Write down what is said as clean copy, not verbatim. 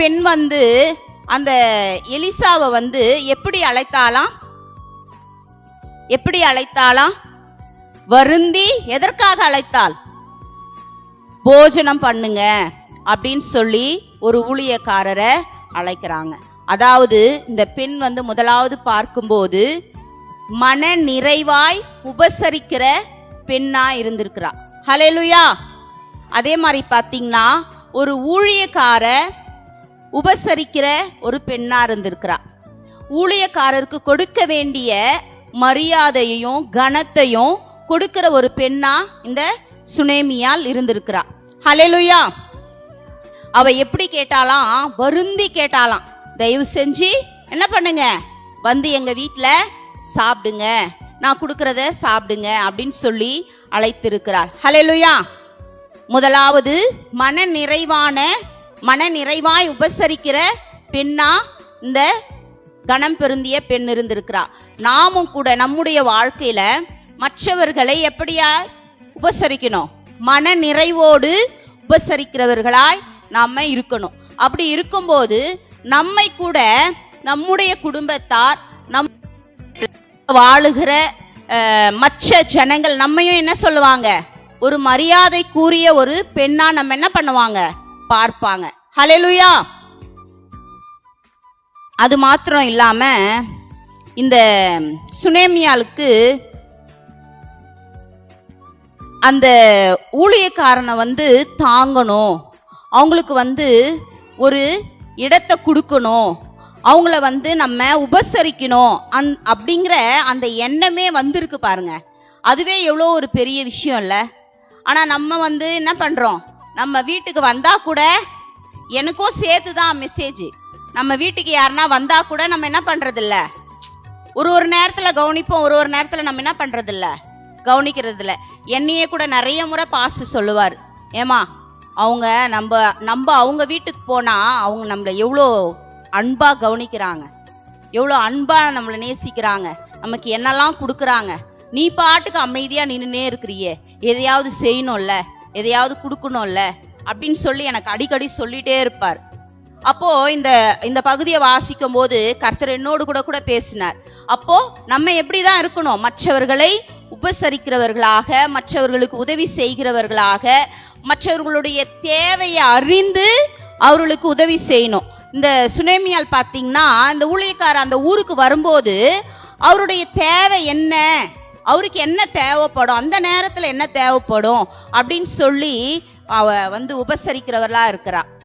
பெண் வந்து அந்த எலிசாவை வந்து எப்படி அழைத்தாளாம்? வருந்தி எதற்காக அழைத்தாள்? போஜனம் பண்ணுங்க அப்படின்னு சொல்லி ஒரு ஊழியக்காரரை அழைக்கிறாங்க. அதாவது இந்த பெண் வந்து முதலாவது பார்க்கும்போது மன நிறைவாய் உபசரிக்கிற பெண்ணா இருந்திருக்கிறா. ஹல்லேலூயா. அதே மாதிரி பார்த்தீங்கன்னா ஒரு ஊழியக்கார உபசரிக்கிற ஒரு பெண்ணா இருந்திருக்கிறா. ஊழியக்காரருக்கு கொடுக்க வேண்டிய மரியாதையையும் கனத்தையும் கொடுக்கிற ஒரு பெண்ணா இந்த சுனேமியால் இருந்திருக்கிறா. ஹல்லேலூயா. அவ எப்படி கேட்டாலாம்? வருந்தி கேட்டாலாம், தயவு செஞ்சு என்ன பண்ணுங்க, வந்து எங்க வீட்டில் சாப்பிடுங்க, நான் கொடுக்கறத சாப்பிடுங்க அப்படின்னு சொல்லி அழைத்திருக்கிறாள். ஹல்லேலூயா. முதலாவது மன நிறைவாய் உபசரிக்கிற பெண்ணா இந்த கணம் பெருந்திய பெண் இருந்திருக்கிறா. நாமும் கூட நம்முடைய வாழ்க்கையில மற்றவர்களை எப்படியா உபசரிக்கணும்? மன நிறைவோடு உபசரிக்கிறவர்களாய் நாம இருக்கணும். அப்படி இருக்கும்போது நம்மை கூட நம்முடைய குடும்பத்தார் வாழுகிற மற்ற ஜனங்கள் நம்மையும் என்ன சொல்லுவாங்க? ஒரு மரியாதைக்குரிய ஒரு பெண்ணா நம்ம என்ன பண்ணுவாங்க? பார்ப்பாங்க. ஹல்லேலூயா. அது மாத்திரம் இல்லாம இந்த சுனேமியாளுக்கு அந்த ஊழியக்காரனை வந்து தாங்கணும், அவங்களுக்கு வந்து ஒரு இடத்தை கொடுக்கணும், அவங்கள வந்து நம்ம உபசரிக்கணும் அப்படிங்கிற அந்த எண்ணமே வந்திருக்கு பாருங்க. அதுவே எவ்வளோ ஒரு பெரிய விஷயம் இல்லை? ஆனால் நம்ம வந்து என்ன பண்ணுறோம்? நம்ம வீட்டுக்கு வந்தால் கூட எனக்கும் சேர்த்து தான் மெசேஜ். நம்ம வீட்டுக்கு யாருன்னா வந்தால் கூட நம்ம என்ன பண்ணுறதில்ல, ஒரு நேரத்தில் கவனிப்போம், ஒரு நேரத்தில் நம்ம என்ன பண்ணுறதில்ல, கவனிக்கிறதில்ல. என்னையே கூட நிறைய முறை பாஸ்டர் சொல்லுவார், ஏமா அவங்க நம்ம அவங்க வீட்டுக்கு போனால் அவங்க நம்மளை எவ்வளோ அன்பாக கவனிக்கிறாங்க, எவ்வளோ அன்பாக நம்மளை நேசிக்கிறாங்க, நமக்கு என்னெல்லாம் கொடுக்குறாங்க, நீ பாட்டுக்கு அமைதியாக நின்றுனே இருக்கிறியே, எதையாவது செய்யணும்ல, எதையாவது கொடுக்கணும்ல அப்படின்னு சொல்லி எனக்கு அடிக்கடி சொல்லிகிட்டே இருப்பார். அப்போது இந்த பகுதியை வாசிக்கும் போது கர்த்தர் என்னோடு கூட பேசினார். அப்போது நம்ம எப்படி தான் இருக்கணும்? மற்றவர்களை உபசரிக்கிறவர்களாக, மற்றவர்களுக்கு உதவி செய்கிறவர்களாக, மற்றவர்களுடைய தேவையை அறிந்து அவர்களுக்கு உதவி செய்யணும். இந்த சுனேமியால் பார்த்தீங்கன்னா இந்த ஊழியக்கார அந்த ஊருக்கு வரும்போது அவருடைய தேவை என்ன, அவருக்கு என்ன தேவைப்படும், அந்த நேரத்தில் என்ன தேவைப்படும் அப்படின்னு சொல்லி அவ வந்து உபசரிக்கிறவர்களா இருக்கிறா.